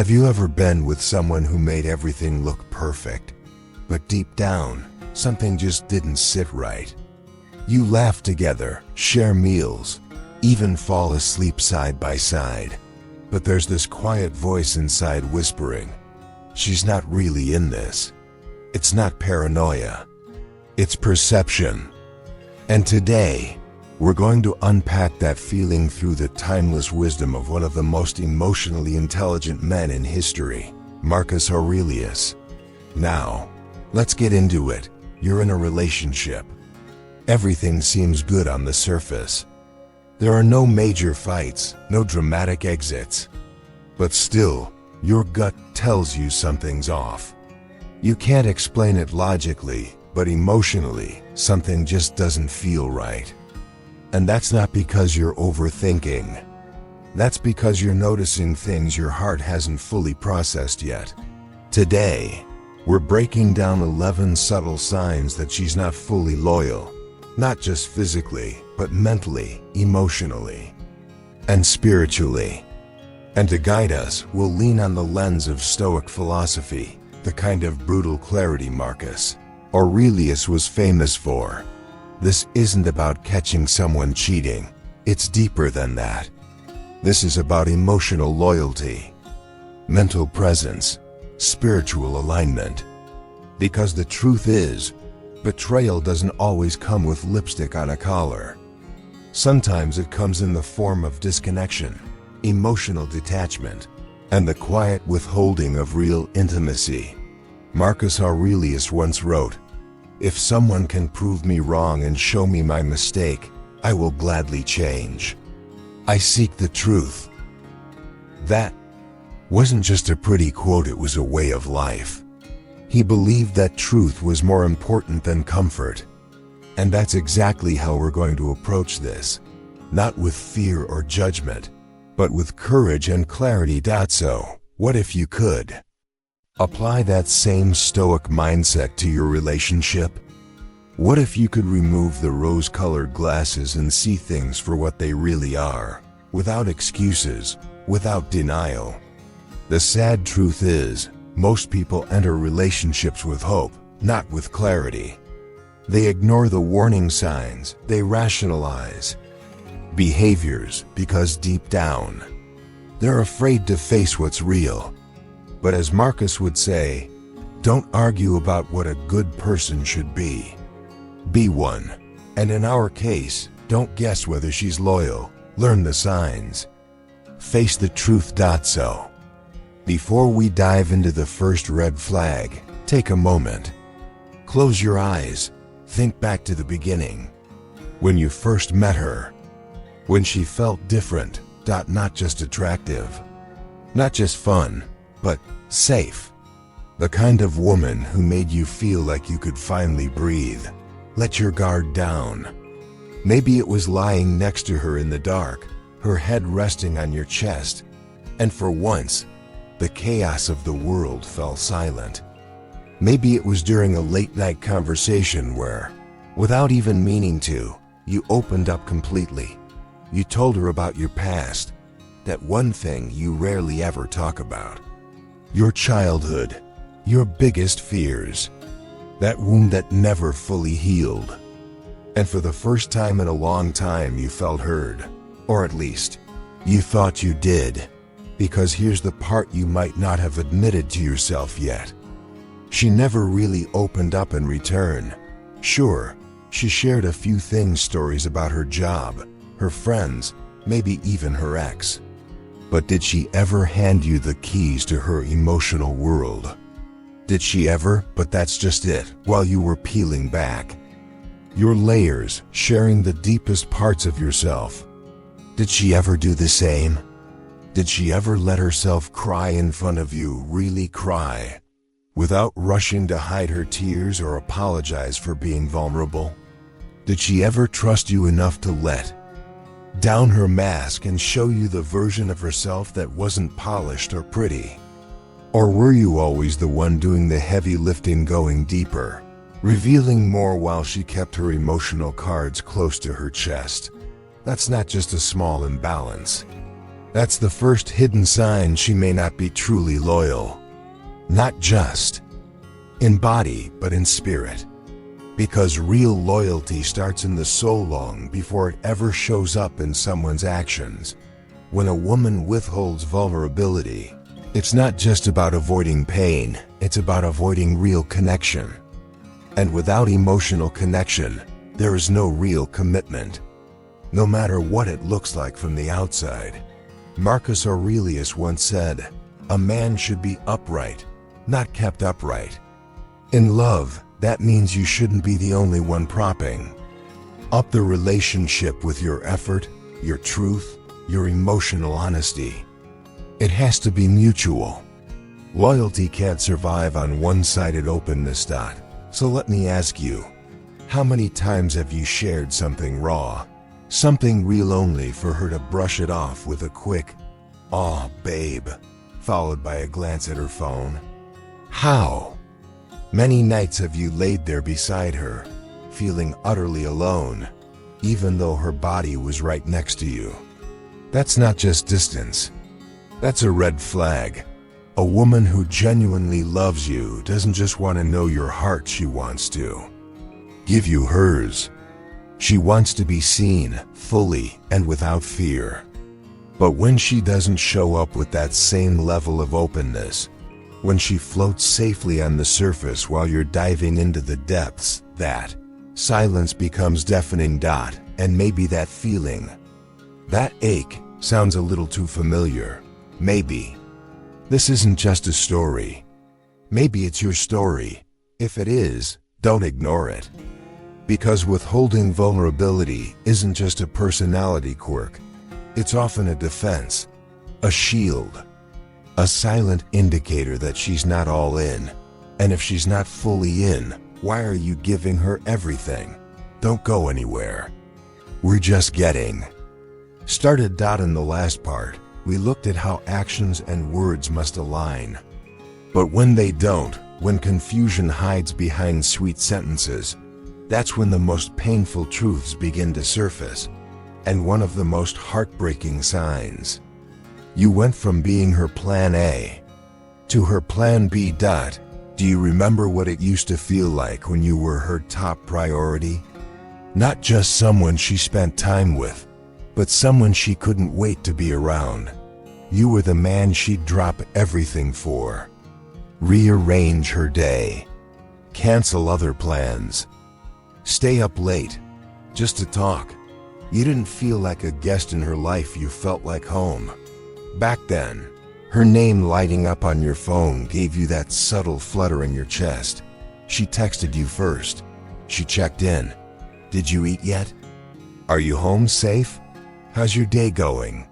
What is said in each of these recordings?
Have you ever been with someone who made everything look perfect, but deep down, something just didn't sit right? You laugh together, share meals, even fall asleep side by side. But there's this quiet voice inside whispering, she's not really in this. It's not paranoia. It's perception. And today, we're going to unpack that feeling through the timeless wisdom of one of the most emotionally intelligent men in history, Marcus Aurelius. Now, let's get into it. You're in a relationship. Everything seems good on the surface. There are no major fights, no dramatic exits. But still, your gut tells you something's off. You can't explain it logically, but emotionally, something just doesn't feel right. And that's not because you're overthinking. That's because you're noticing things your heart hasn't fully processed yet. Today, we're breaking down 11 subtle signs that she's not fully loyal, not just physically, but mentally, emotionally, and spiritually. And to guide us, we'll lean on the lens of Stoic philosophy, the kind of brutal clarity Marcus Aurelius was famous for. This isn't about catching someone cheating. It's deeper than that. This is about emotional loyalty, mental presence, spiritual alignment. Because the truth is, betrayal doesn't always come with lipstick on a collar. Sometimes it comes in the form of disconnection, emotional detachment, and the quiet withholding of real intimacy. Marcus Aurelius once wrote, "If someone can prove me wrong and show me my mistake, I will gladly change. I seek the truth." That wasn't just a pretty quote, it was a way of life. He believed that truth was more important than comfort. And that's exactly how we're going to approach this. Not with fear or judgment, but with courage and clarity. So, what if you could apply that same stoic mindset to your relationship? What if you could remove the rose-colored glasses and see things for what they really are, without excuses, without denial? The sad truth is, most people enter relationships with hope, not with clarity. They ignore the warning signs, they rationalize behaviors because deep down, they're afraid to face what's real. But as Marcus would say, don't argue about what a good person should be. Be one. And in our case, don't guess whether she's loyal. Learn the signs. Face the truth. So, before we dive into the first red flag, take a moment. Close your eyes. Think back to the beginning. When you first met her. When she felt different. Not just attractive. Not just fun, but safe. The kind of woman who made you feel like you could finally breathe. Let your guard down. Maybe it was lying next to her in the dark, her head resting on your chest, and for once, the chaos of the world fell silent. Maybe it was during a late-night conversation where, without even meaning to, you opened up completely. You told her about your past, that one thing you rarely ever talk about. Your childhood, your biggest fears, that wound that never fully healed. And for the first time in a long time you felt heard, or at least, you thought you did. Because here's the part you might not have admitted to yourself yet. She never really opened up in return. Sure, she shared a few stories about her job, her friends, maybe even her ex. But did she ever hand you the keys to her emotional world? Did she ever? But that's just it. While you were peeling back your layers, sharing the deepest parts of yourself, did she ever do the same? Did she ever let herself cry in front of you, really cry, without rushing to hide her tears or apologize for being vulnerable? Did she ever trust you enough to let down her mask and show you the version of herself that wasn't polished or pretty? Or were you always the one doing the heavy lifting, going deeper, revealing more while she kept her emotional cards close to her chest? That's not just a small imbalance. That's the first hidden sign she may not be truly loyal. Not just in body, but in spirit. Because real loyalty starts in the soul long before it ever shows up in someone's actions. When a woman withholds vulnerability, it's not just about avoiding pain, it's about avoiding real connection. And without emotional connection, there is no real commitment. No matter what it looks like from the outside. Marcus Aurelius once said, "A man should be upright, not kept upright." In love, that means you shouldn't be the only one propping up the relationship with your effort, your truth, your emotional honesty. It has to be mutual. Loyalty can't survive on one-sided openness. So let me ask you, how many times have you shared something raw, something real only for her to brush it off with a quick, "Aw, babe," followed by a glance at her phone? How many nights have you laid there beside her, feeling utterly alone, even though her body was right next to you? That's not just distance. That's a red flag. A woman who genuinely loves you doesn't just want to know your heart, she wants to give you hers. She wants to be seen, fully, and without fear. But when she doesn't show up with that same level of openness, when she floats safely on the surface while you're diving into the depths, that silence becomes deafening. And maybe that feeling, that ache, sounds a little too familiar. Maybe this isn't just a story. Maybe it's your story. If it is, don't ignore it. Because withholding vulnerability isn't just a personality quirk. It's often a defense, a shield, a silent indicator that she's not all in. And if she's not fully in, why are you giving her everything? Don't go anywhere. We're just getting started. In the last part, we looked at how actions and words must align. But when they don't, when confusion hides behind sweet sentences, that's when the most painful truths begin to surface. And one of the most heartbreaking signs. You went from being her plan A to her plan B. Do you remember what it used to feel like when you were her top priority? Not just someone she spent time with, but someone she couldn't wait to be around. You were the man she'd drop everything for. Rearrange her day. Cancel other plans. Stay up late, just to talk. You didn't feel like a guest in her life, you felt like home. Back then, her name lighting up on your phone gave you that subtle flutter in your chest. She texted you first. She checked in. Did you eat yet? Are you home safe? How's your day going?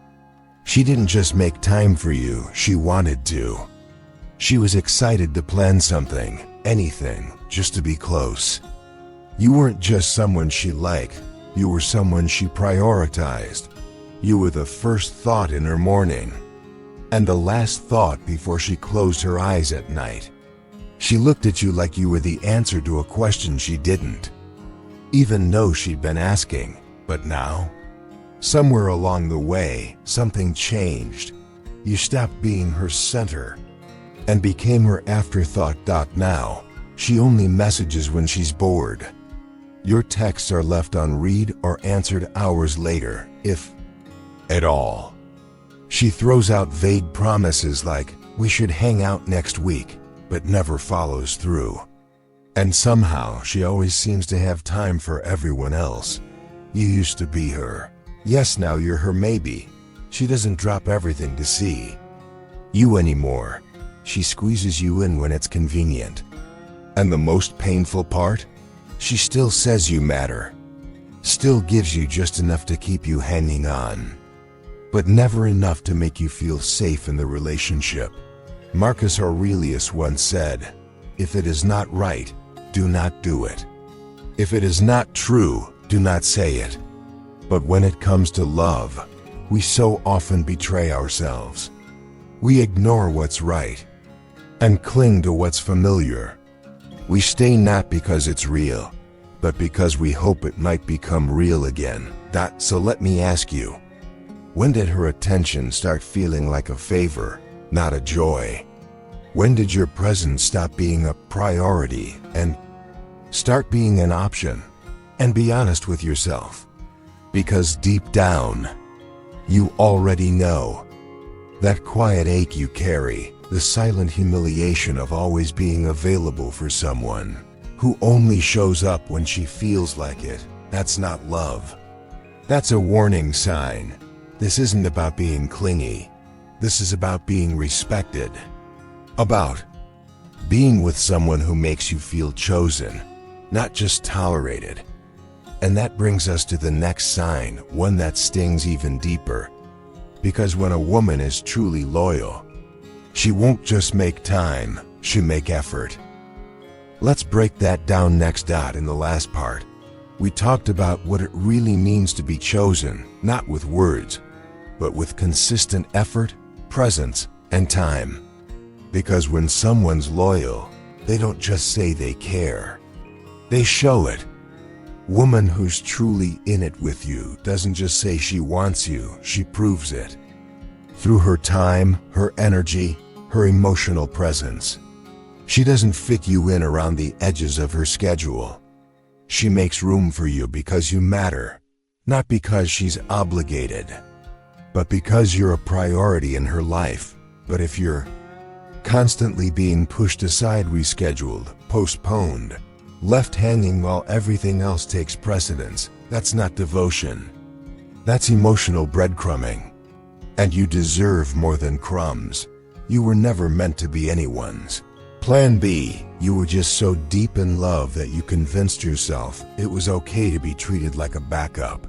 She didn't just make time for you, she wanted to. She was excited to plan something, anything, just to be close. You weren't just someone she liked, you were someone she prioritized. You were the first thought in her morning, and the last thought before she closed her eyes at night. She looked at you like you were the answer to a question she didn't even know she'd been asking. But now, somewhere along the way, something changed. You stopped being her center and became her afterthought. Now, she only messages when she's bored. Your texts are left unread or answered hours later, if at all. She throws out vague promises like, "We should hang out next week," but never follows through. And somehow she always seems to have time for everyone else. You used to be her. Yes, now you're her maybe. She doesn't drop everything to see you anymore. She squeezes you in when it's convenient. And the most painful part? She still says you matter. Still gives you just enough to keep you hanging on. But never enough to make you feel safe in the relationship. Marcus Aurelius once said, "If it is not right, do not do it. If it is not true, do not say it." But when it comes to love, we so often betray ourselves. We ignore what's right and cling to what's familiar. We stay not because it's real, but because we hope it might become real again. So let me ask you, When did her attention start feeling like a favor, not a joy? When did your presence stop being a priority and start being an option? And be honest with yourself, because deep down, you already know. That quiet ache you carry, the silent humiliation of always being available for someone who only shows up when she feels like it, that's not love. That's a warning sign. This isn't about being clingy. This is about being respected. About being with someone who makes you feel chosen, not just tolerated. And that brings us to the next sign, one that stings even deeper. Because when a woman is truly loyal, she won't just make time, she'll make effort. Let's break that down next. In the last part, we talked about what it really means to be chosen, not with words, but with consistent effort, presence, and time. Because when someone's loyal, they don't just say they care. They show it. Woman who's truly in it with you doesn't just say she wants you, she proves it. Through her time, her energy, her emotional presence. She doesn't fit you in around the edges of her schedule. She makes room for you because you matter, not because she's obligated, but because you're a priority in her life. But if you're constantly being pushed aside, rescheduled, postponed, left hanging while everything else takes precedence, that's not devotion. That's emotional breadcrumbing. And you deserve more than crumbs. You were never meant to be anyone's Plan B. You were just so deep in love that you convinced yourself it was okay to be treated like a backup.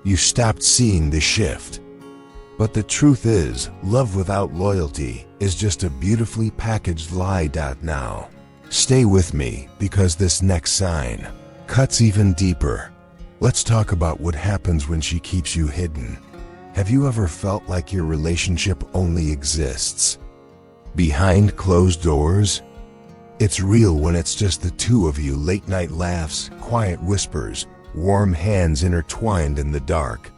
You stopped seeing the shift. But the truth is, love without loyalty is just a beautifully packaged lie. Now, stay with me, because this next sign cuts even deeper. Let's talk about what happens when she keeps you hidden. Have you ever felt like your relationship only exists behind closed doors? It's real when it's just the two of you, late night laughs, quiet whispers, warm hands intertwined in the dark.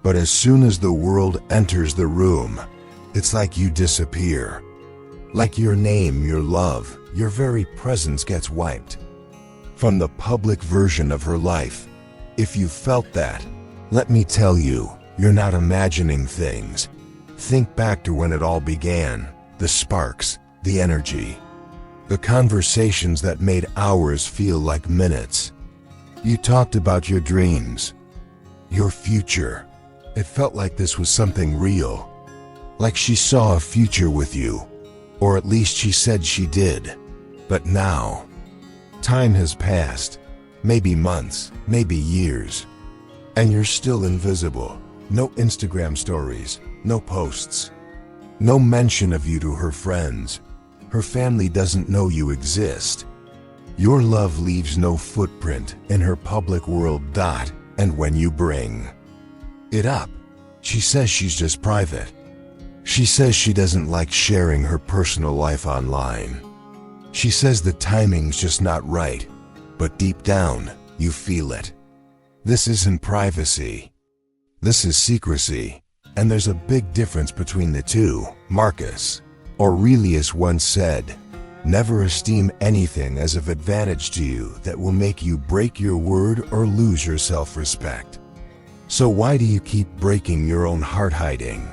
But as soon as the world enters the room, it's like you disappear. Like your name, your love, your very presence gets wiped from the public version of her life. If you felt that, let me tell you, you're not imagining things. Think back to when it all began, the sparks, the energy, the conversations that made hours feel like minutes. You talked about your dreams, your future. It felt like this was something real, like she saw a future with you, or at least she said she did. But now, time has passed, maybe months, maybe years, and you're still invisible. No Instagram stories, no posts, no mention of you to her friends. Her family doesn't know you exist. Your love leaves no footprint in her public world. And when you bring it up, she says she's just private. She says she doesn't like sharing her personal life online. She says the timing's just not right, but deep down, you feel it. This isn't privacy. This is secrecy, and there's a big difference between the two. Marcus Aurelius once said, "Never esteem anything as of advantage to you that will make you break your word or lose your self-respect." So why do you keep breaking your own heart, hiding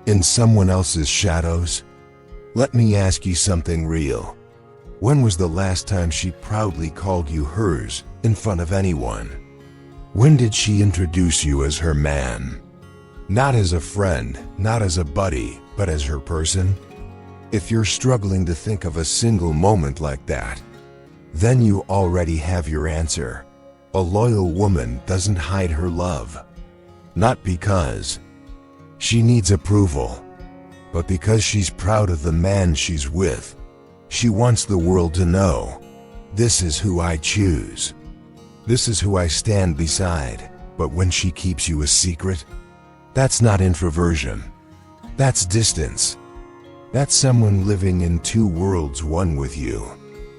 in someone else's shadows? Let me ask you something real. When was the last time she proudly called you hers in front of anyone? When did she introduce you as her man? Not as a friend, not as a buddy, but as her person? If you're struggling to think of a single moment like that, then you already have your answer. A loyal woman doesn't hide her love. Not because she needs approval, but because she's proud of the man she's with. She wants the world to know, this is who I choose. This is who I stand beside. But when she keeps you a secret, that's not introversion. That's distance. That's someone living in two worlds, one with you,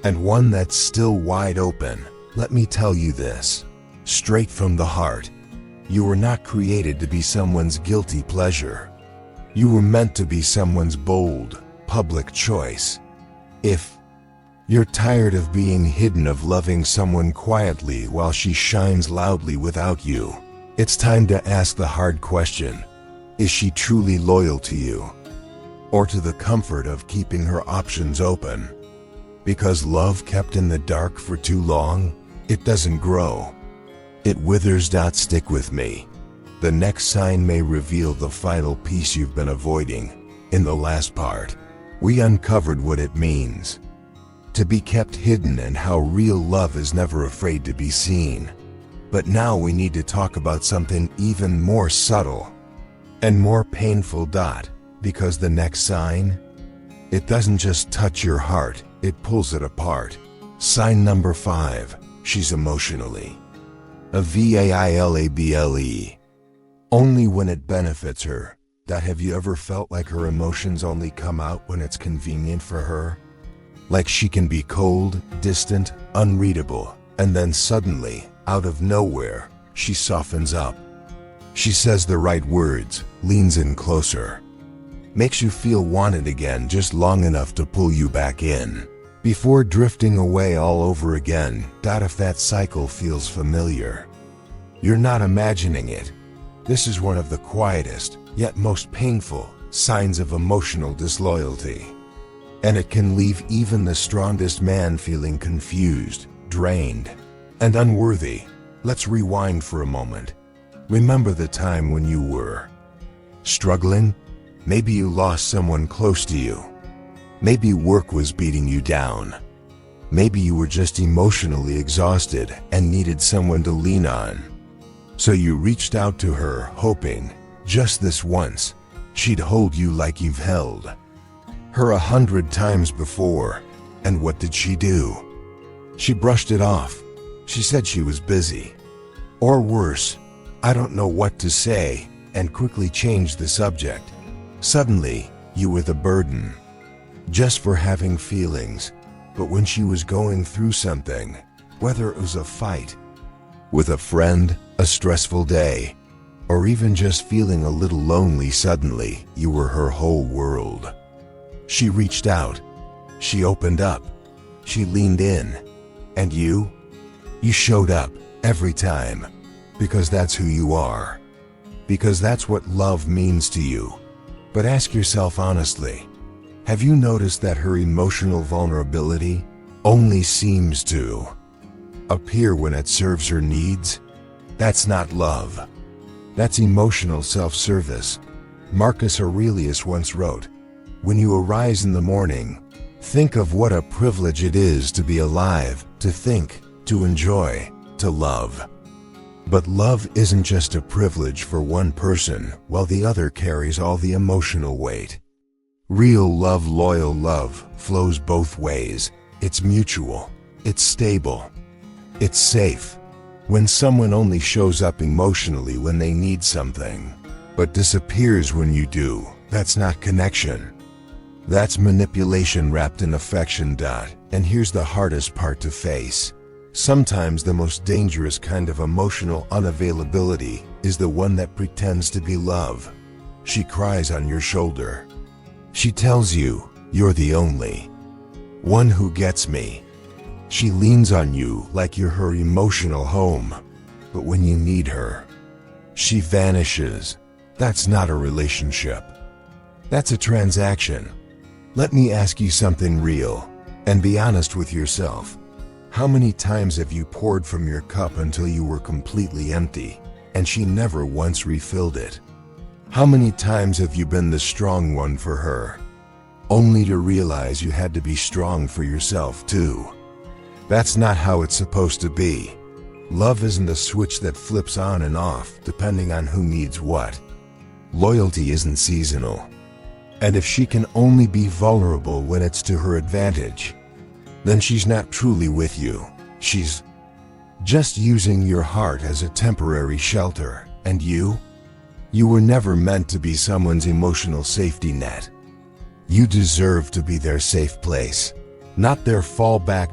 and one that's still wide open. Let me tell you this, straight from the heart. You were not created to be someone's guilty pleasure. You were meant to be someone's bold, public choice. If you're tired of being hidden, of loving someone quietly while she shines loudly without you, it's time to ask the hard question. Is she truly loyal to you? Or to the comfort of keeping her options open? Because love kept in the dark for too long, it doesn't grow. It withers. Stick with me. The next sign may reveal the final piece you've been avoiding. In the last part, we uncovered what it means to be kept hidden and how real love is never afraid to be seen. But now we need to talk about something even more subtle and more painful. Because the next sign, it doesn't just touch your heart, it pulls it apart. Sign number 5, she's emotionally available. Only when it benefits her. Have you ever felt like her emotions only come out when it's convenient for her? Like she can be cold, distant, unreadable, and then suddenly, out of nowhere, she softens up. She says the right words, leans in closer, makes you feel wanted again just long enough to pull you back in, before drifting away all over again. If that cycle feels familiar, you're not imagining it. This is one of the quietest, yet most painful, signs of emotional disloyalty. And it can leave even the strongest man feeling confused, drained, and unworthy. Let's rewind for a moment. Remember the time when you were struggling? Maybe you lost someone close to you. Maybe work was beating you down. Maybe you were just emotionally exhausted and needed someone to lean on. So you reached out to her, hoping, just this once, she'd hold you like you've held her 100 times before. And what did she do? She brushed it off. She said she was busy. Or worse, I don't know what to say, and quickly changed the subject. Suddenly, you were the burden. Just for having feelings. But when she was going through something, whether it was a fight with a friend, a stressful day, or even just feeling a little lonely, suddenly, you were her whole world. She reached out. She opened up. She leaned in. And you showed up every time. Because that's who you are. Because that's what love means to you. But ask yourself honestly, have you noticed that her emotional vulnerability only seems to appear when it serves her needs? That's not love. That's emotional self-service. Marcus Aurelius once wrote, "When you arise in the morning, think of what a privilege it is to be alive, to think, to enjoy, to love." But love isn't just a privilege for one person while the other carries all the emotional weight. Real love, loyal love, flows both ways. It's mutual. It's stable. It's safe. When someone only shows up emotionally when they need something, but disappears when you do, that's not connection. That's manipulation wrapped in affection. And here's the hardest part to face. Sometimes the most dangerous kind of emotional unavailability is the one that pretends to be love. She cries on your shoulder. She tells you, you're the only one who gets me. She leans on you like you're her emotional home. But when you need her, she vanishes. That's not a relationship. That's a transaction. Let me ask you something real, and be honest with yourself. How many times have you poured from your cup until you were completely empty, and she never once refilled it? How many times have you been the strong one for her, only to realize you had to be strong for yourself too? That's not how it's supposed to be. Love isn't a switch that flips on and off depending on who needs what. Loyalty isn't seasonal. And if she can only be vulnerable when it's to her advantage, then she's not truly with you. She's just using your heart as a temporary shelter. And you were never meant to be someone's emotional safety net. You deserve to be their safe place, not their fallback.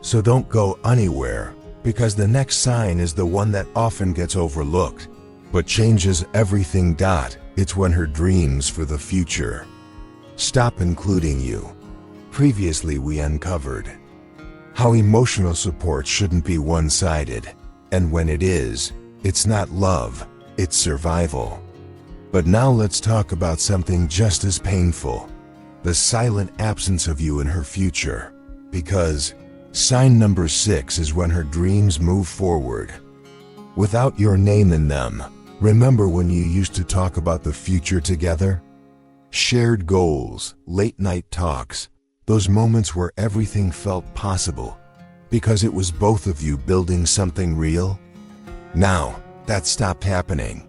So don't go anywhere, because the next sign is the one that often gets overlooked. but changes everything. It's when her dreams for the future stop including you. Previously we uncovered how emotional support shouldn't be one-sided, and when it is, it's not love, it's survival. But now let's talk about something just as painful: the silent absence of you in her future. Because sign number 6 is when her dreams move forward without your name in them. Remember when you used to talk about the future together? Shared goals, late night talks, those moments where everything felt possible because it was both of you building something real? Now, that stopped happening.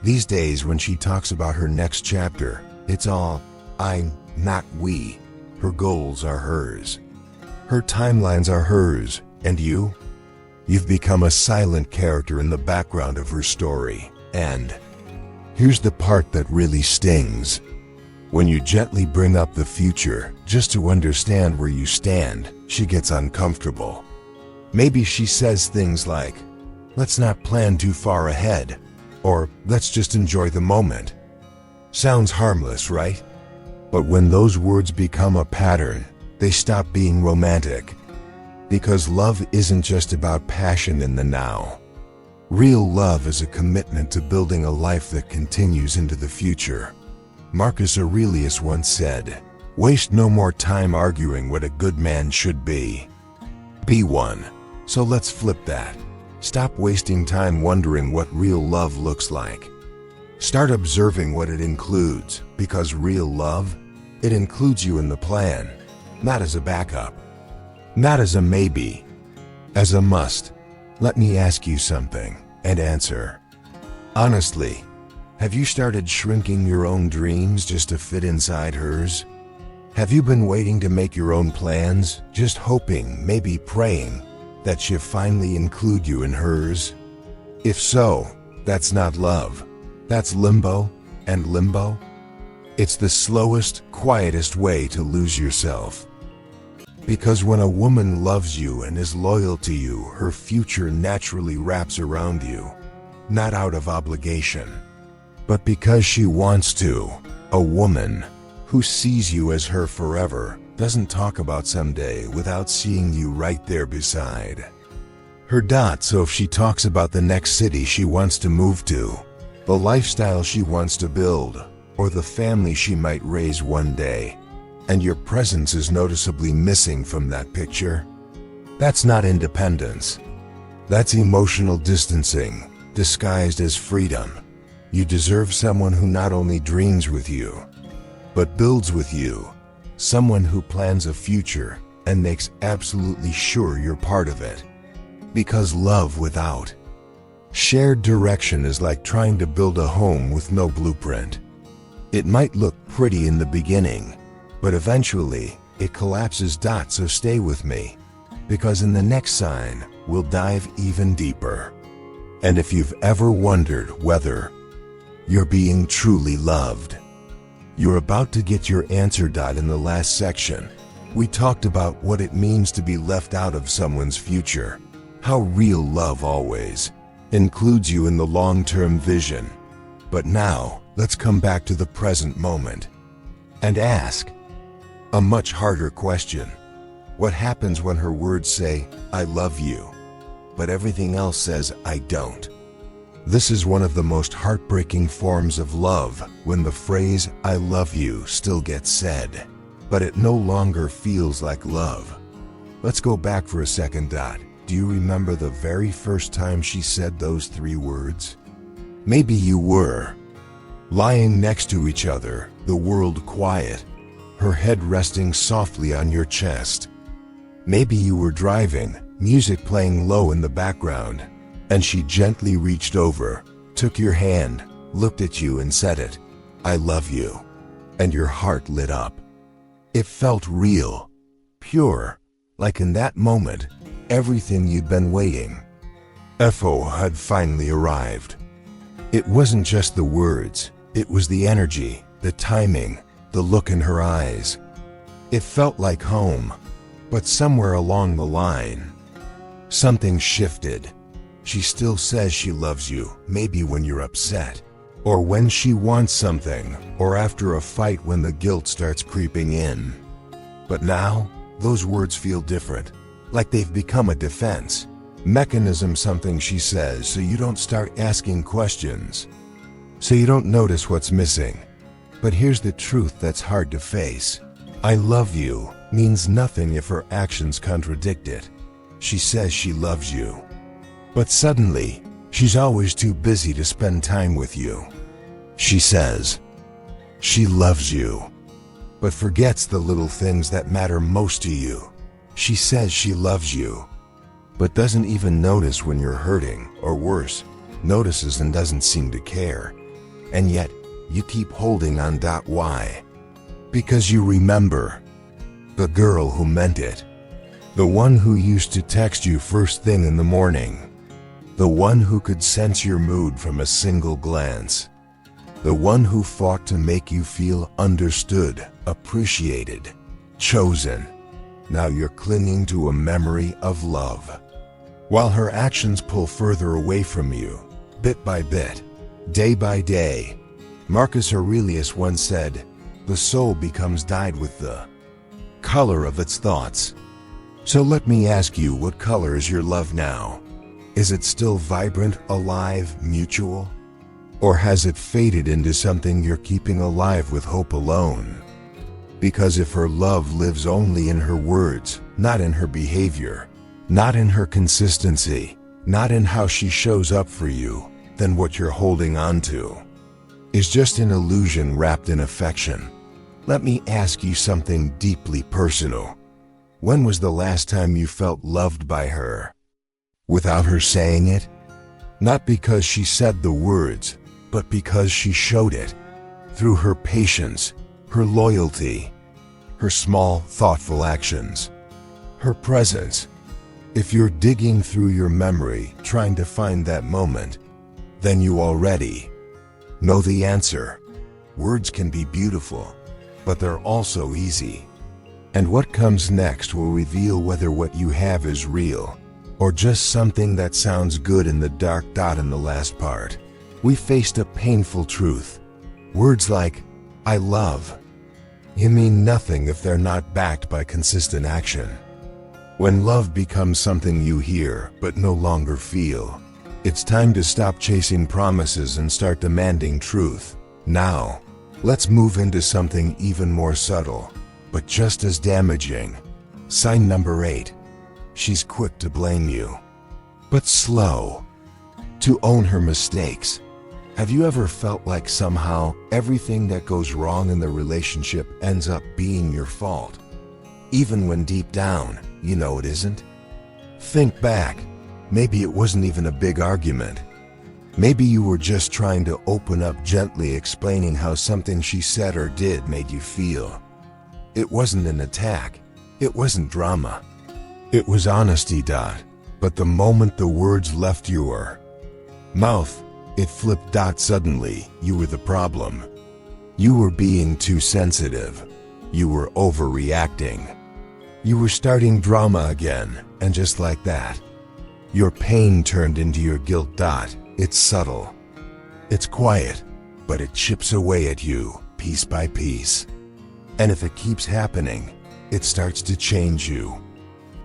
These days when she talks about her next chapter, it's all I, not we. Her goals are hers. Her timelines are hers, and you? You've become a silent character in the background of her story. And here's the part that really stings. When you gently bring up the future just to understand where you stand, she gets uncomfortable. Maybe she says things like, "Let's not plan too far ahead," or "Let's just enjoy the moment." Sounds harmless, right? But when those words become a pattern, they stop being romantic. Because love isn't just about passion in the now. Real love is a commitment to building a life that continues into the future. Marcus Aurelius once said, "Waste no more time arguing what a good man should be. Be one." So let's flip that. Stop wasting time wondering what real love looks like. Start observing what it includes, because real love, it includes you in the plan, not as a backup, not as a maybe, as a must. Let me ask you something, and answer honestly. Have you started shrinking your own dreams just to fit inside hers? Have you been waiting to make your own plans, just hoping, maybe praying, that she'll finally include you in hers? If so, that's not love. That's limbo, and limbo? It's the slowest, quietest way to lose yourself. Because when a woman loves you and is loyal to you, her future naturally wraps around you, not out of obligation, but because she wants to. A woman who sees you as her forever doesn't talk about someday without seeing you right there beside her. So if she talks about the next city she wants to move to, the lifestyle she wants to build, or the family she might raise one day, and your presence is noticeably missing from that picture, that's not independence. That's emotional distancing, disguised as freedom. You deserve someone who not only dreams with you, but builds with you. Someone who plans a future and makes absolutely sure you're part of it. Because love without shared direction is like trying to build a home with no blueprint. It might look pretty in the beginning, but eventually it collapses. So stay with me, because in the next sign, we'll dive even deeper. And if you've ever wondered whether you're being truly loved, you're about to get your answer. In the last section, we talked about what it means to be left out of someone's future, how real love always includes you in the long-term vision. But now, let's come back to the present moment and ask a much harder question. What happens when her words say, "I love you," but everything else says, "I don't"? This is one of the most heartbreaking forms of love, when the phrase, "I love you," still gets said, but it no longer feels like love. Let's go back for a second. Do you remember the very first time she said those 3 words? Maybe you were lying next to each other, the world quiet, her head resting softly on your chest. Maybe you were driving, music playing low in the background, and she gently reached over, took your hand, looked at you and said it, "I love you." And your heart lit up. It felt real, pure, like in that moment, everything you'd been waiting for had finally arrived. It wasn't just the words, it was the energy, the timing, the look in her eyes. It felt like home, but somewhere along the line, something shifted. She still says she loves you, maybe when you're upset, or when she wants something, or after a fight when the guilt starts creeping in. But now, those words feel different, like they've become a defense mechanism, something she says so you don't start asking questions, so you don't notice what's missing. But here's the truth that's hard to face. I love you means nothing if her actions contradict it. She says she loves you, but suddenly, she's always too busy to spend time with you. She says she loves you, but forgets the little things that matter most to you. She says she loves you, but doesn't even notice when you're hurting, or worse, notices and doesn't seem to care. And yet, you keep holding on. Why? Because you remember the girl who meant it. The one who used to text you first thing in the morning. The one who could sense your mood from a single glance. The one who fought to make you feel understood, appreciated, chosen. Now you're clinging to a memory of love, while her actions pull further away from you, bit by bit, day by day. Marcus Aurelius once said, "The soul becomes dyed with the color of its thoughts." So let me ask you, what color is your love now? Is it still vibrant, alive, mutual? Or has it faded into something you're keeping alive with hope alone? Because if her love lives only in her words, not in her behavior, not in her consistency, not in how she shows up for you, then what you're holding on to is just an illusion wrapped in affection. Let me ask you something deeply personal. When was the last time you felt loved by her? Without her saying it? Not because she said the words, but because she showed it. Through her patience, her loyalty, her small, thoughtful actions, her presence. If you're digging through your memory, trying to find that moment, then you already know the answer. Words can be beautiful, but they're also easy. And what comes next will reveal whether what you have is real, or just something that sounds good in the dark. In the last part, we faced a painful truth. Words like, "I love," you mean nothing if they're not backed by consistent action. When love becomes something you hear but no longer feel, it's time to stop chasing promises and start demanding truth. Now, let's move into something even more subtle, but just as damaging. Sign number 8. She's quick to blame you, but slow to own her mistakes. Have you ever felt like somehow everything that goes wrong in the relationship ends up being your fault, even when deep down, you know it isn't? Think back. Maybe it wasn't even a big argument. Maybe you were just trying to open up gently, explaining how something she said or did made you feel. It wasn't an attack. It wasn't drama. It was honesty. But the moment the words left your mouth, it flipped. Suddenly, you were the problem. You were being too sensitive. You were overreacting. You were starting drama again, and just like that, your pain turned into your guilt. It's subtle. It's quiet, but it chips away at you, piece by piece. And if it keeps happening, it starts to change you.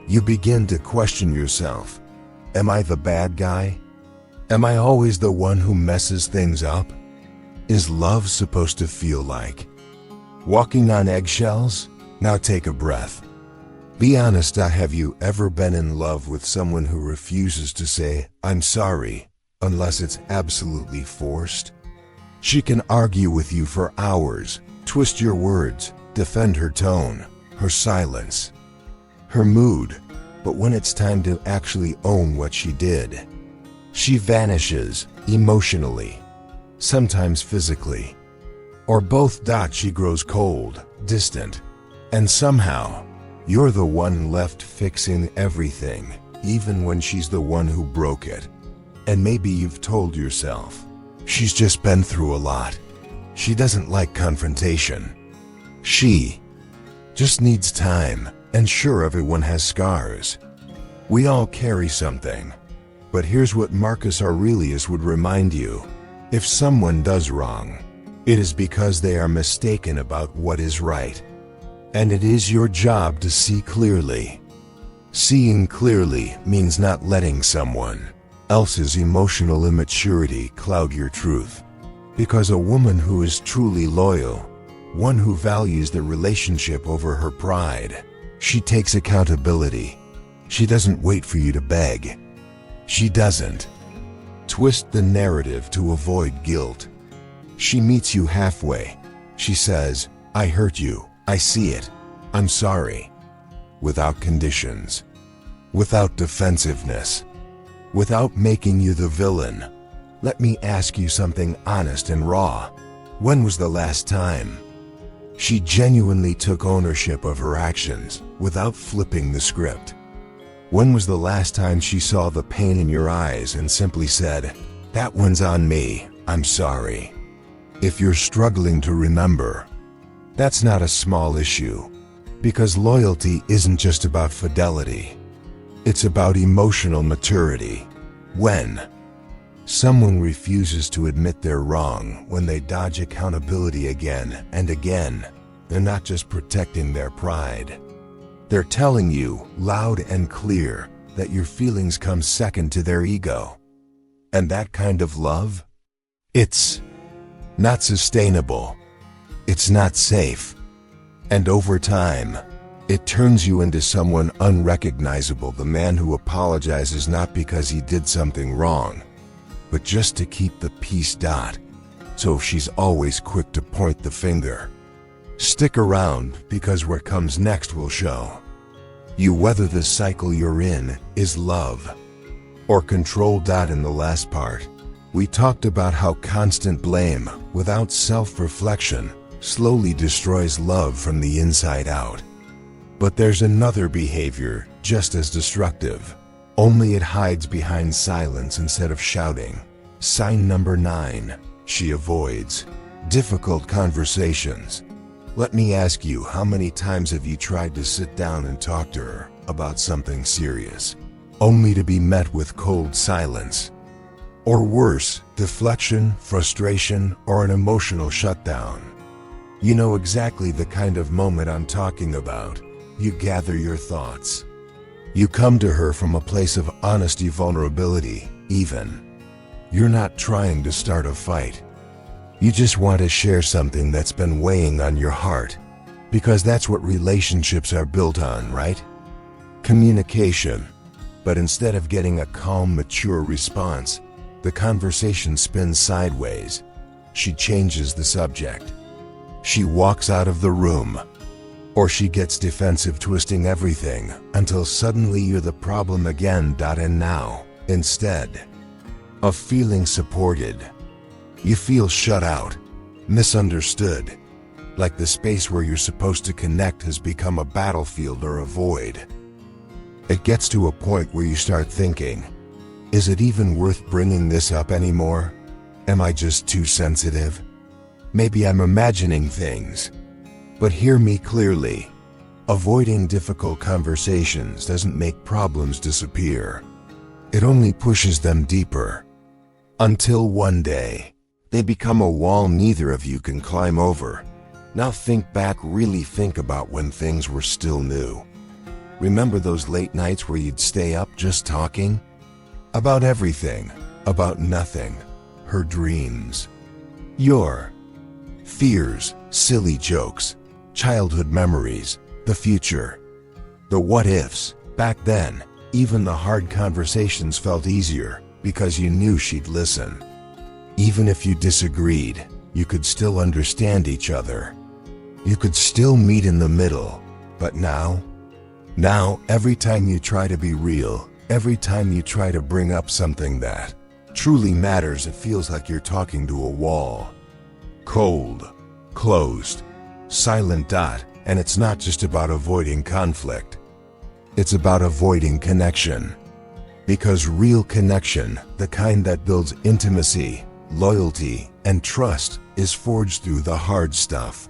You begin to question yourself. Am I the bad guy? Am I always the one who messes things up? Is love supposed to feel like walking on eggshells? Now take a breath. Be honest. Have you ever been in love with someone who refuses to say, "I'm sorry," unless it's absolutely forced? She can argue with you for hours, twist your words, defend her tone, her silence, her mood, but when it's time to actually own what she did, she vanishes, emotionally, sometimes physically, or both. She grows cold, distant, and somehow, you're the one left fixing everything, even when she's the one who broke it. And maybe you've told yourself, she's just been through a lot. She doesn't like confrontation. She just needs time. And sure, everyone has scars. We all carry something. But here's what Marcus Aurelius would remind you. If someone does wrong, it is because they are mistaken about what is right. And it is your job to see clearly. Seeing clearly means not letting someone else's emotional immaturity cloud your truth. Because a woman who is truly loyal, one who values the relationship over her pride, she takes accountability. She doesn't wait for you to beg. She doesn't twist the narrative to avoid guilt. She meets you halfway. She says, "I hurt you. I see it. I'm sorry." Without conditions. Without defensiveness. Without making you the villain. Let me ask you something honest and raw. When was the last time she genuinely took ownership of her actions without flipping the script? When was the last time she saw the pain in your eyes and simply said, "That one's on me, I'm sorry"? If you're struggling to remember, that's not a small issue, because loyalty isn't just about fidelity. It's about emotional maturity. When someone refuses to admit they're wrong, when they dodge accountability again and again, they're not just protecting their pride. They're telling you, loud and clear, that your feelings come second to their ego. And that kind of love? It's not sustainable. It's not safe. And over time, it turns you into someone unrecognizable, the man who apologizes not because he did something wrong, but just to keep the peace. So she's always quick to point the finger. Stick around, because what comes next will show you whether the cycle you're in is love or control. In the last part, we talked about how constant blame without self-reflection slowly destroys love from the inside out. But there's another behavior just as destructive, only it hides behind silence instead of shouting. Sign number 9, she avoids difficult conversations. Let me ask you, how many times have you tried to sit down and talk to her about something serious, only to be met with cold silence? Or worse, deflection, frustration, or an emotional shutdown? You know exactly the kind of moment I'm talking about. You gather your thoughts. You come to her from a place of honesty, vulnerability, even. You're not trying to start a fight. You just want to share something that's been weighing on your heart. Because that's what relationships are built on, right? Communication. But instead of getting a calm, mature response, the conversation spins sideways. She changes the subject. She walks out of the room. Or she gets defensive, twisting everything, until suddenly you're the problem again. And now, instead of feeling supported, you feel shut out, misunderstood, like the space where you're supposed to connect has become a battlefield or a void. It gets to a point where you start thinking, is it even worth bringing this up anymore? Am I just too sensitive? Maybe I'm imagining things. But hear me clearly. Avoiding difficult conversations doesn't make problems disappear. It only pushes them deeper. Until one day, they become a wall neither of you can climb over. Now think back, really think about when things were still new. Remember those late nights where you'd stay up just talking? About everything, about nothing. Her dreams, your fears, silly jokes, childhood memories, the future, the what-ifs. Back then, even the hard conversations felt easier because you knew she'd listen. Even if you disagreed, you could still understand each other. You could still meet in the middle. But now, every time you try to be real, every time you try to bring up something that truly matters, it feels like you're talking to a wall. Cold, closed, silent. And it's not just about avoiding conflict. It's about avoiding connection. Because real connection, the kind that builds intimacy, loyalty, and trust, is forged through the hard stuff,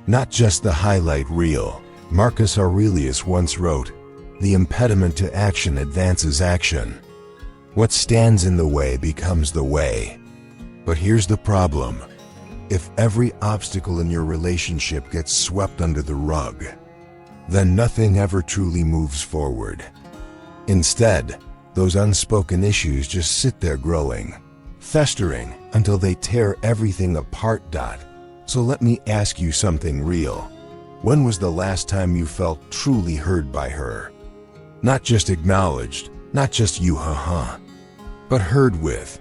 not just the highlight reel. Marcus Aurelius once wrote, "The impediment to action advances action." What stands in the way becomes the way. But here's the problem. If every obstacle in your relationship gets swept under the rug, then nothing ever truly moves forward. Instead, those unspoken issues just sit there growing, festering until they tear everything apart. So let me ask you something real. When was the last time you felt truly heard by her? Not just acknowledged, not just you but heard with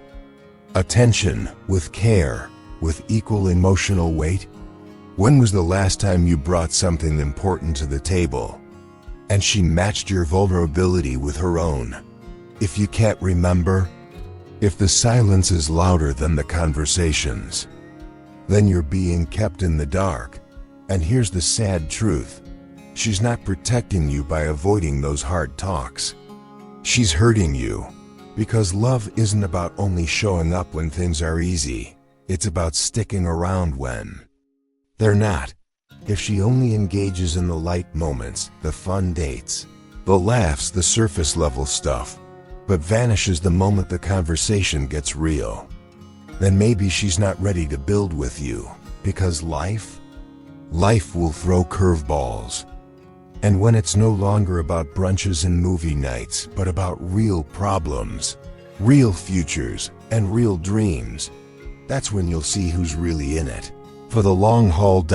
attention, with care, with equal emotional weight? When was the last time you brought something important to the table and she matched your vulnerability with her own? If you can't remember, if the silence is louder than the conversations, then you're being kept in the dark. And here's the sad truth. She's not protecting you by avoiding those hard talks. She's hurting you, because love isn't about only showing up when things are easy. It's about sticking around when they're not. If she only engages in the light moments, the fun dates, the laughs, the surface level stuff, but vanishes the moment the conversation gets real, then maybe she's not ready to build with you, because life will throw curveballs. And when it's no longer about brunches and movie nights, but about real problems, real futures, and real dreams, that's when you'll see who's really in it for the long haul.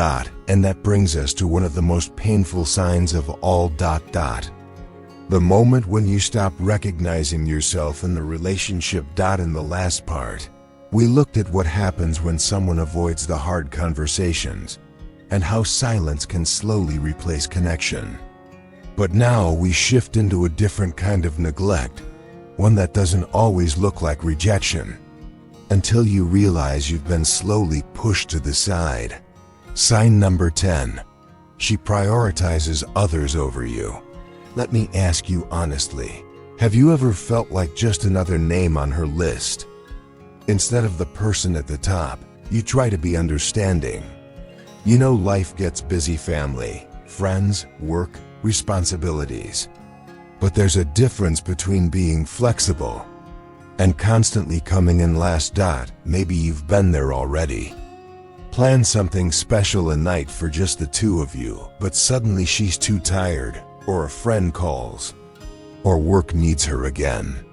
And that brings us to one of the most painful signs of all. The moment when you stop recognizing yourself in the relationship. In the last part, we looked at what happens when someone avoids the hard conversations and how silence can slowly replace connection. But now we shift into a different kind of neglect, one that doesn't always look like rejection, until you realize you've been slowly pushed to the side. Sign number 10. She prioritizes others over you. Let me ask you honestly, have you ever felt like just another name on her list? Instead of the person at the top, you try to be understanding. You know life gets busy, family, friends, work, responsibilities. But there's a difference between being flexible and constantly coming in last. Maybe you've been there already. Plan something special a night for just the two of you, but suddenly she's too tired, or a friend calls, or work needs her again.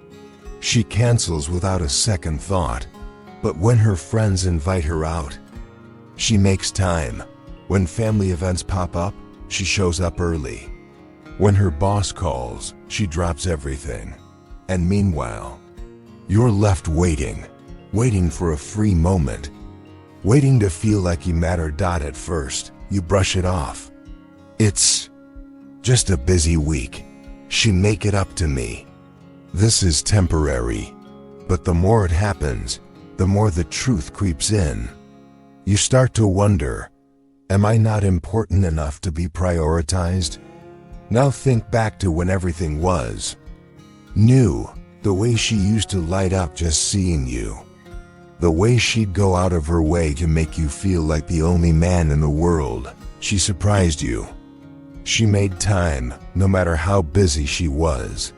She cancels without a second thought. But when her friends invite her out, she makes time. When family events pop up, she shows up early. When her boss calls, she drops everything. And meanwhile, you're left waiting for a free moment, waiting to feel like you matter. At first, you brush it off. It's just a busy week. She make it up to me. This is temporary. But the more it happens, the more the truth creeps in. You start to wonder, am I not important enough to be prioritized? Now think back to when everything was new, the way she used to light up just seeing you, the way she'd go out of her way to make you feel like the only man in the world. She surprised you. She made time, no matter how busy she was.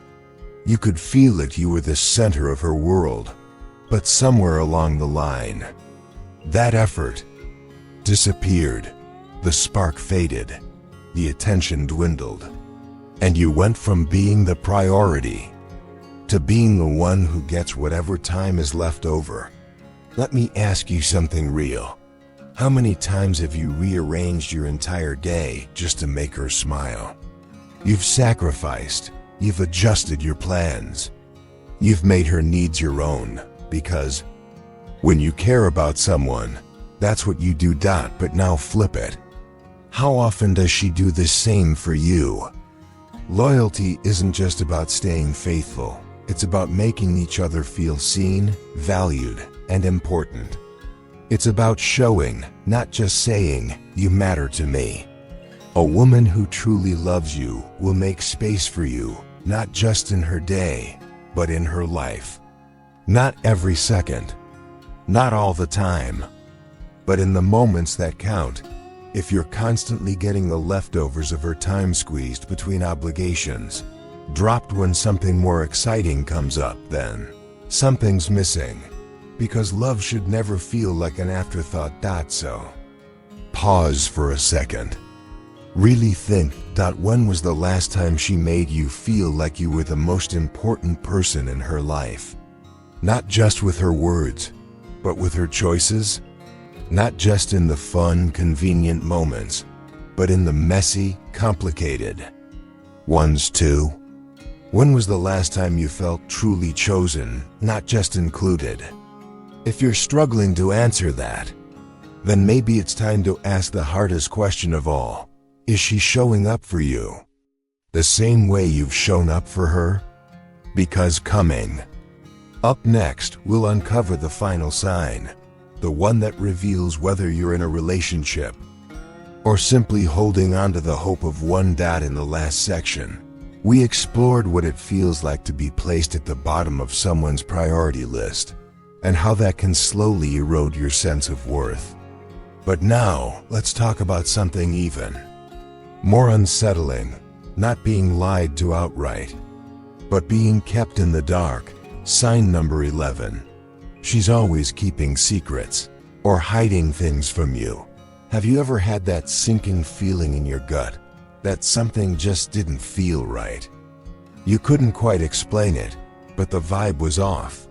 You could feel it, you were the center of her world. But somewhere along the line, that effort disappeared. The spark faded, the attention dwindled, and you went from being the priority to being the one who gets whatever time is left over. Let me ask you something real. How many times have you rearranged your entire day just to make her smile? You've sacrificed, you've adjusted your plans, you've made her needs your own, because when you care about someone, that's what you do. But now flip it. How often does she do the same for you? Loyalty isn't just about staying faithful. It's about making each other feel seen, valued, and important. It's about showing, not just saying, you matter to me. A woman who truly loves you will make space for you, not just in her day, but in her life. Not every second, not all the time, but in the moments that count. If you're constantly getting the leftovers of her time squeezed between obligations, dropped when something more exciting comes up, then Something's missing, because love should never feel like an afterthought. So, pause for a second. Really think. When was the last time she made you feel like you were the most important person in her life? Not just with her words, but with her choices? Not just in the fun, convenient moments, but in the messy, complicated ones too? When was the last time you felt truly chosen, not just included? If you're struggling to answer that, then maybe it's time to ask the hardest question of all. Is she showing up for you the same way you've shown up for her? Because coming up next, we'll uncover the final sign, the one that reveals whether you're in a relationship or simply holding on to the hope of one. In the last section, we explored what it feels like to be placed at the bottom of someone's priority list and how that can slowly erode your sense of worth. But now, let's talk about something even more unsettling, not being lied to outright, but being kept in the dark. Sign number 11. She's always keeping secrets or hiding things from you. Have you ever had that sinking feeling in your gut that something just didn't feel right? You couldn't quite explain it, but the vibe was off.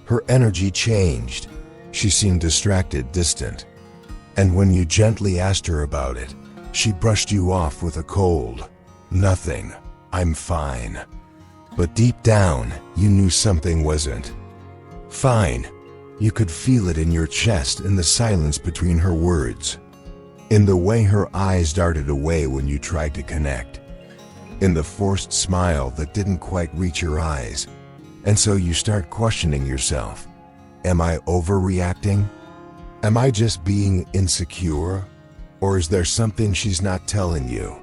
Her energy changed. She seemed distracted, distant. And when you gently asked her about it, she brushed you off with a cold, "Nothing, I'm fine." But deep down, you knew something wasn't fine. You could feel it in your chest, in the silence between her words, in the way her eyes darted away when you tried to connect, in the forced smile that didn't quite reach your eyes. And so you start questioning yourself. Am I overreacting? Am I just being insecure? Or is there something she's not telling you?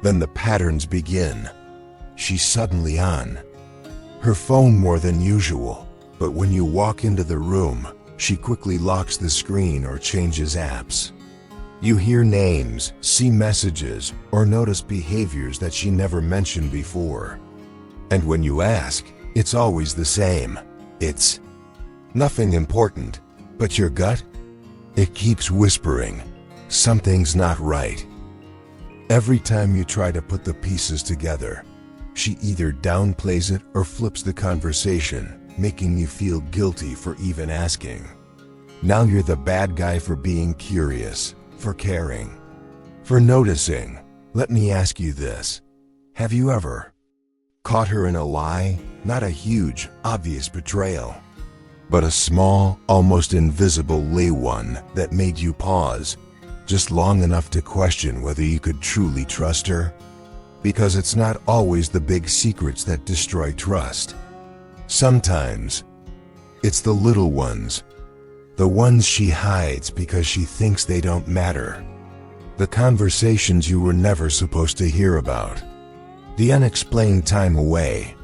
Then the patterns begin. She's suddenly on her phone more than usual, but when you walk into the room, she quickly locks the screen or changes apps. You hear names, see messages, or notice behaviors that she never mentioned before. And when you ask, it's always the same. It's nothing important, but your gut? It keeps whispering, something's not right. Every time you try to put the pieces together, she either downplays it or flips the conversation, making you feel guilty for even asking. Now you're the bad guy for being curious, for caring, for noticing. Let me ask you this. Have you ever caught her in a lie? Not a huge, obvious betrayal, but a small, almost invisible one that made you pause, just long enough to question whether you could truly trust her? Because it's not always the big secrets that destroy trust. Sometimes, it's the little ones. The ones she hides because she thinks they don't matter. The conversations you were never supposed to hear about. The unexplained time away.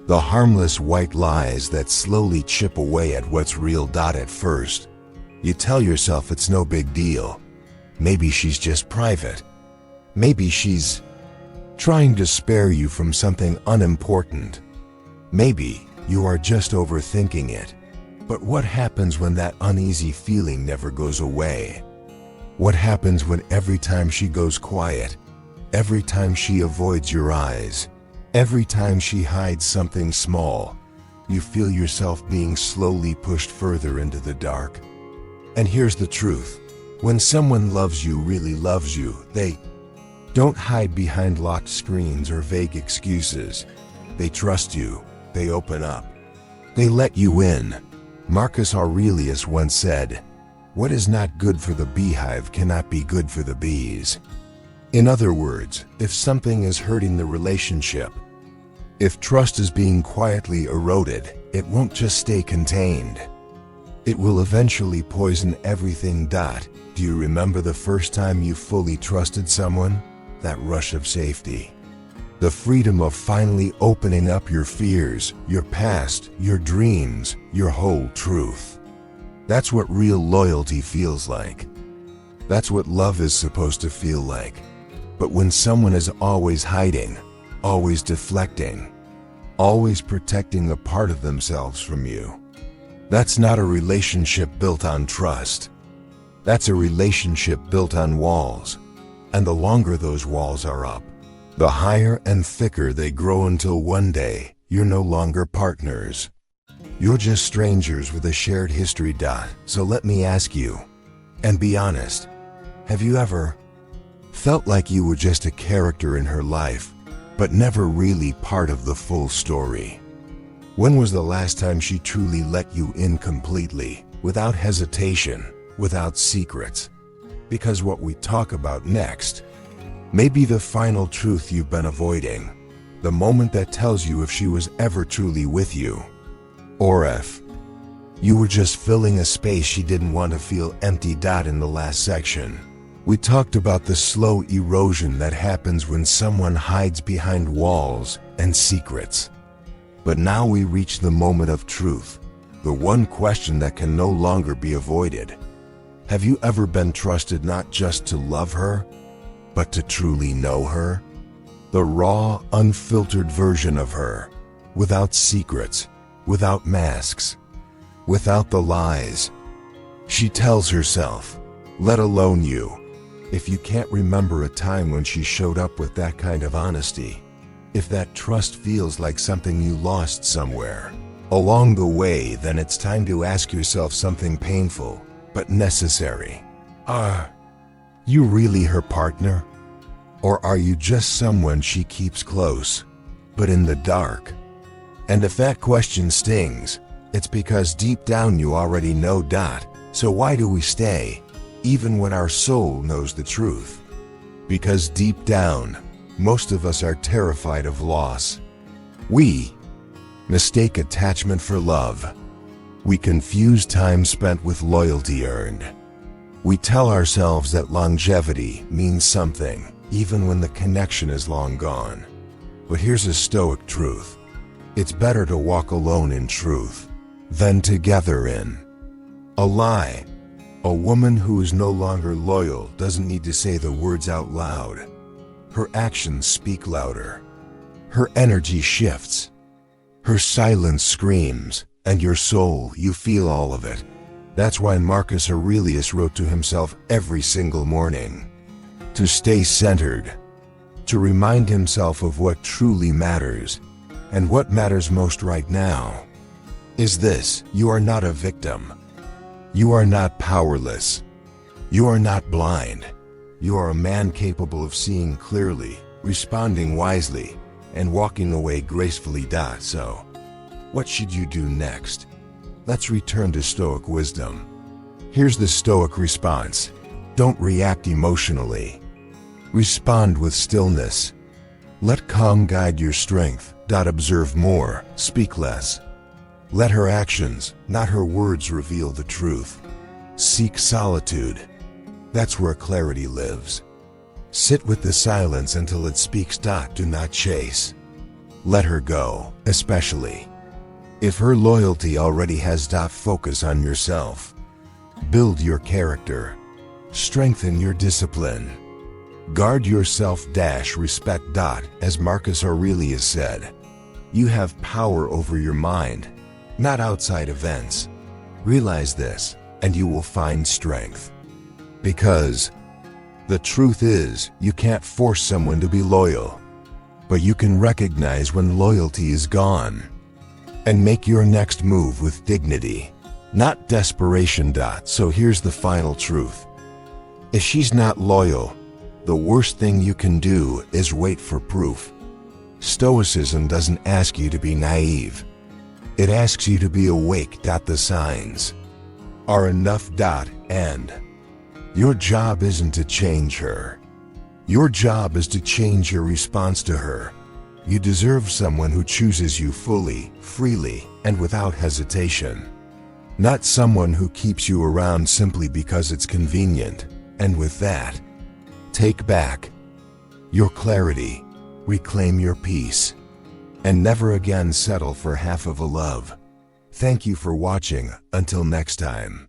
The harmless white lies that slowly chip away at what's real. At first, you tell yourself it's no big deal. Maybe she's just private. Maybe she's trying to spare you from something unimportant. Maybe you are just overthinking it. But what happens when that uneasy feeling never goes away? What happens when every time she goes quiet, every time she avoids your eyes, every time she hides something small, you feel yourself being slowly pushed further into the dark? And here's the truth. When someone loves you, really loves you, they don't hide behind locked screens or vague excuses. They trust you. They open up. They let you in. Marcus Aurelius once said, "What is not good for the beehive cannot be good for the bees." In other words, if something is hurting the relationship, if trust is being quietly eroded, it won't just stay contained. It will eventually poison everything. Do you remember the first time you fully trusted someone? That rush of safety. The freedom of finally opening up your fears, your past, your dreams, your whole truth. That's what real loyalty feels like. That's what love is supposed to feel like. But when someone is always hiding, always deflecting, always protecting a part of themselves from you. That's not a relationship built on trust. That's a relationship built on walls. And the longer those walls are up, the higher and thicker they grow until one day you're no longer partners. You're just strangers with a shared history. So let me ask you, and be honest, have you ever felt like you were just a character in her life, but never really part of the full story? When was the last time she truly let you in completely, without hesitation, without secrets? Because what we talk about next may be the final truth you've been avoiding, the moment that tells you if she was ever truly with you, or if you were just filling a space she didn't want to feel empty. In the last section, we talked about the slow erosion that happens when someone hides behind walls and secrets. But now we reach the moment of truth, the one question that can no longer be avoided. Have you ever been trusted not just to love her, but to truly know her? The raw, unfiltered version of her, without secrets, without masks, without the lies she tells herself, let alone you. If you can't remember a time when she showed up with that kind of honesty, if that trust feels like something you lost somewhere along the way, then it's time to ask yourself something painful but necessary. Are you really her partner? Or are you just someone she keeps close, but in the dark? And if that question stings, it's because deep down you already know. So why do we stay, even when our soul knows the truth? Because deep down, most of us are terrified of loss. We mistake attachment for love. We confuse time spent with loyalty earned. We tell ourselves that longevity means something, even when the connection is long gone. But here's a Stoic truth. It's better to walk alone in truth than together in a lie. A woman who is no longer loyal doesn't need to say the words out loud. Her actions speak louder. Her energy shifts. Her silence screams, and your soul, you feel all of it. That's why Marcus Aurelius wrote to himself every single morning, to stay centered, to remind himself of what truly matters. And what matters most right now is this: you are not a victim. You are not powerless. You are not blind. You are a man capable of seeing clearly, responding wisely, and walking away gracefully. So, what should you do next? Let's return to Stoic wisdom. Here's the Stoic response. Don't react emotionally. Respond with stillness. Let calm guide your strength. Observe more, speak less. Let her actions, not her words, reveal the truth. Seek solitude. That's where clarity lives. Sit with the silence until it speaks. Do not chase. Let her go, especially if her loyalty already has. Focus on yourself. Build your character. Strengthen your discipline. Guard yourself. Respect. As Marcus Aurelius said, you have power over your mind, not outside events. Realize this, and you will find strength. Because the truth is, you can't force someone to be loyal, but you can recognize when loyalty is gone and make your next move with dignity, not desperation. So here's the final truth. If she's not loyal, the worst thing you can do is wait for proof. Stoicism doesn't ask you to be naive. It asks you to be awake. The signs are enough. And your job isn't to change her. Your job is to change your response to her. You deserve someone who chooses you fully, freely, and without hesitation. Not someone who keeps you around simply because it's convenient. And with that, take back your clarity, reclaim your peace, and never again settle for half of a love. Thank you for watching. Until next time.